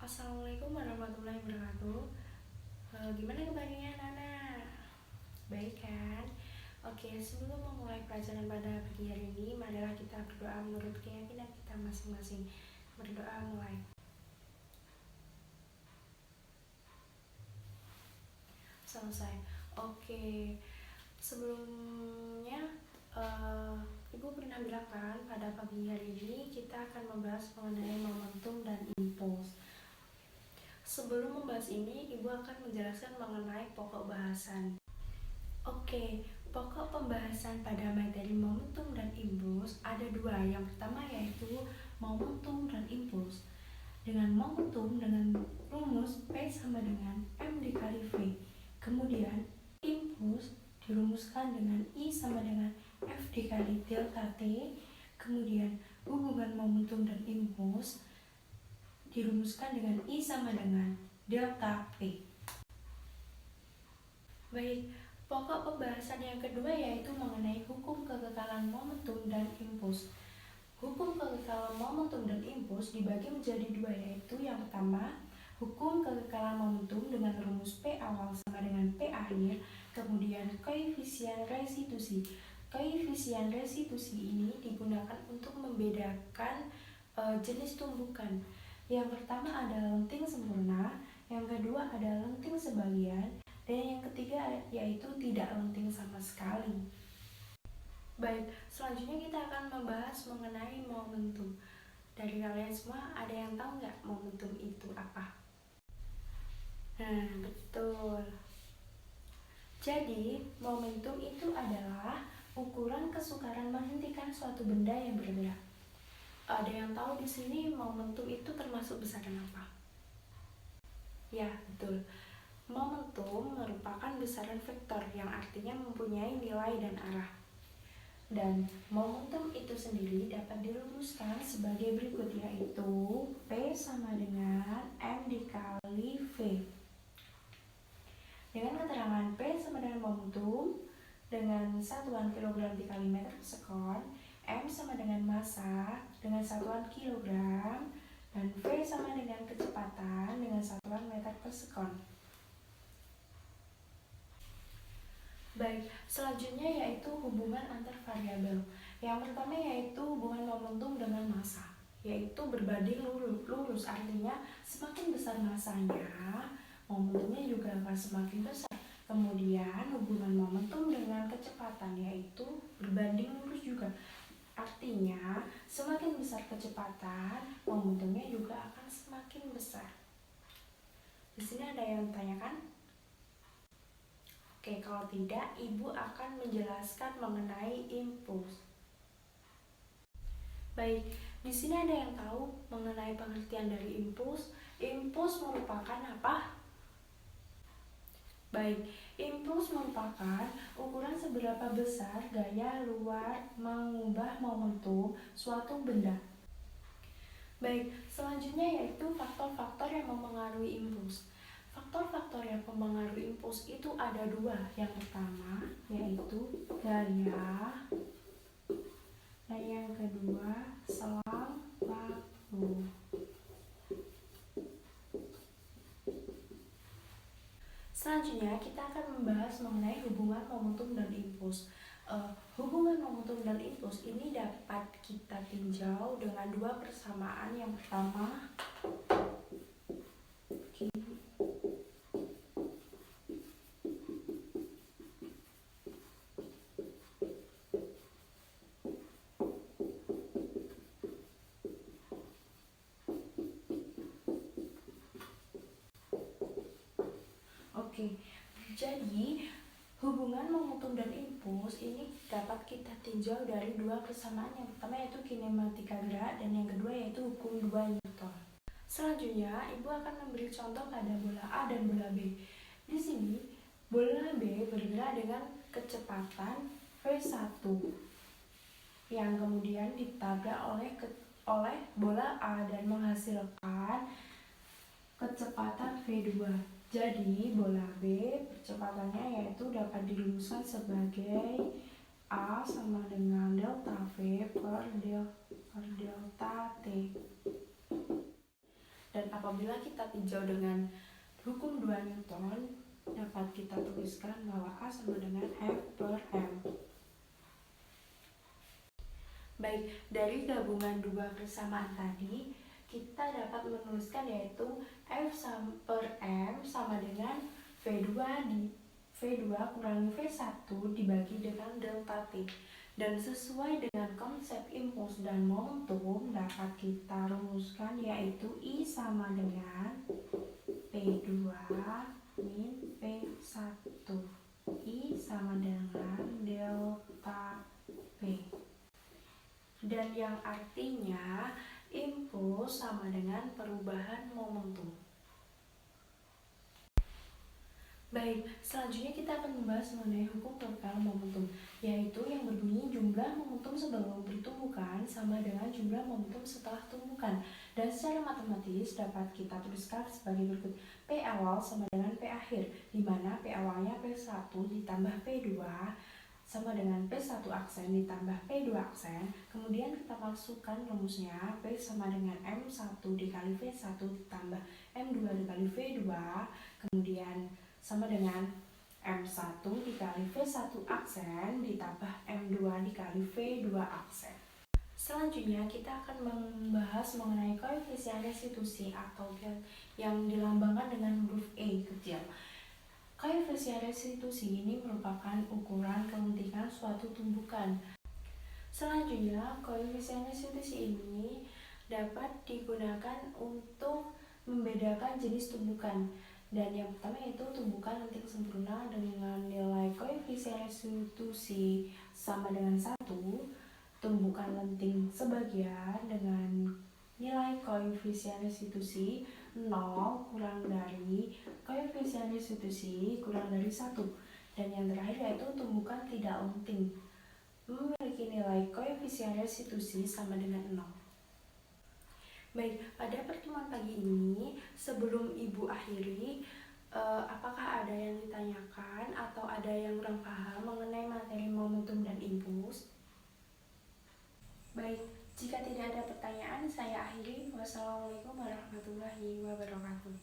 Assalamualaikum warahmatullahi wabarakatuh. Gimana kabarnya anak-anak? Baik kan? Oke, sebelum memulai pelajaran pada pagi hari ini, marilah kita berdoa menurut keyakinan kita masing-masing. Berdoa mulai. Selesai. Oke, sebelumnya Ibu pernah bilang kan pada pagi hari ini kita akan membahas mengenai momentum dan impuls. Sebelum membahas ini, Ibu akan menjelaskan mengenai pokok bahasan. Oke, pokok pembahasan pada materi momentum dan impuls ada dua. Yang pertama yaitu momentum dan impuls. Dengan momentum dengan rumus P sama dengan M dikali V. Kemudian impuls dirumuskan dengan I sama dengan F dikali delta T. Kemudian hubungan momentum dan impuls dirumuskan dengan I sama dengan delta P. Baik, pokok pembahasan yang kedua yaitu mengenai hukum kekekalan momentum dan impuls. Hukum kekekalan momentum dan impuls dibagi menjadi dua, yaitu yang pertama, hukum kekekalan momentum dengan rumus P awal sama dengan P akhir, kemudian koefisien restitusi. Koefisien restitusi ini digunakan untuk membedakan jenis tumbukan. Yang pertama adalah lenting sempurna, yang kedua adalah lenting sebagian, dan yang ketiga yaitu tidak lenting sama sekali. Baik, selanjutnya kita akan membahas mengenai momentum. Dari kalian semua ada yang tahu nggak momentum itu apa? Nah, betul. Jadi, momentum itu adalah ukuran kesukaran menghentikan suatu benda yang bergerak. Ada yang tahu di sini momentum itu termasuk besaran apa? Ya, betul. Momentum merupakan besaran vektor yang artinya mempunyai nilai dan arah. Dan momentum itu sendiri dapat dirumuskan sebagai berikut, yaitu P sama dengan M dikali V. Dengan keterangan P sama dengan momentum dengan satuan kilogram dikali meter per sekon, M sama dengan massa dengan satuan kilogram, dan V sama dengan kecepatan dengan satuan meter per sekon. Baik, selanjutnya yaitu hubungan antar variabel. Yang pertama yaitu hubungan momentum dengan massa, yaitu berbanding lurus, artinya semakin besar massanya, momentumnya juga akan semakin besar. Kemudian hubungan momentum dengan kecepatan yaitu berbanding lurus juga, artinya semakin besar kecepatan, momentumnya juga akan semakin besar. Di sini ada yang tanyakan? Oke, kalau tidak, Ibu akan menjelaskan mengenai impuls. Baik, di sini ada yang tahu mengenai pengertian dari impuls. Impuls merupakan apa? Baik, impuls merupakan ukuran seberapa besar gaya luar mengubah momentum suatu benda. Baik, selanjutnya yaitu faktor-faktor yang mempengaruhi impuls. Faktor-faktor yang mempengaruhi impuls itu ada dua. Yang pertama yaitu gaya, dan yang kedua selang waktu. Selanjutnya kita akan membahas mengenai hubungan momentum dan impuls. Hubungan momentum dan impuls ini dapat kita tinjau dengan dua persamaan. Yang pertama jadi hubungan momentum dan impuls ini dapat kita tinjau dari dua persamaan. Yang pertama yaitu kinematika gerak, dan yang kedua yaitu hukum 2 Newton. Selanjutnya, Ibu akan memberi contoh pada bola A dan bola B. Di sini, bola B bergerak dengan kecepatan V1 yang kemudian ditabrak oleh bola A dan menghasilkan kecepatan V2. Jadi bola B kecepatannya yaitu dapat dirumuskan sebagai A sama dengan delta V per delta T. Dan apabila kita tinjau dengan hukum 2 Newton, dapat kita tuliskan bahwa A sama dengan F per M. Baik, dari gabungan dua persamaan tadi, kita dapat menuliskan yaitu F per M sama dengan V2 kurangi V1 dibagi dengan delta T. Dan sesuai dengan konsep impuls dan momentum dapat kita rumuskan yaitu I sama dengan P2 min P1. I sama dengan delta P. Dan yang artinya impuls sama dengan perubahan momentum. Baik, selanjutnya kita akan membahas mengenai hukum propel momentum, yaitu yang berbunyi jumlah momentum sebelum pertumbukan sama dengan jumlah momentum setelah tumbukan. Dan secara matematis dapat kita tuliskan sebagai berikut. P awal sama dengan P akhir, di mana P awalnya P1 ditambah P2 sama dengan P1 aksen ditambah P2 aksen. Kemudian kita masukkan rumusnya, P sama dengan M1 dikali V1 ditambah M2 dikali V2, kemudian sama dengan M1 dikali V1 aksen ditambah M2 dikali V2 aksen. Selanjutnya kita akan membahas mengenai koefisien restitusi atau yang dilambangkan dengan huruf E kecil. Koefisien restitusi ini merupakan ukuran kelentingan suatu tumbukan. Selanjutnya, koefisien restitusi ini dapat digunakan untuk membedakan jenis tumbukan. Dan yang pertama yaitu tumbukan lenting sempurna dengan nilai koefisien restitusi sama dengan 1, tumbukan lenting sebagian dengan nilai koefisien restitusi 0 kurang dari koefisien restitusi kurang dari 1. Dan yang terakhir yaitu tumbukan tidak lenting memiliki nilai koefisien restitusi sama dengan 0. Baik, pada pertemuan pagi ini, sebelum Ibu akhiri, apakah ada yang ditanyakan atau ada yang kurang paham mengenai materi momentum dan impuls? Baik, jika tidak ada pertanyaan, saya akhiri. Wassalamualaikum warahmatullahi wabarakatuh.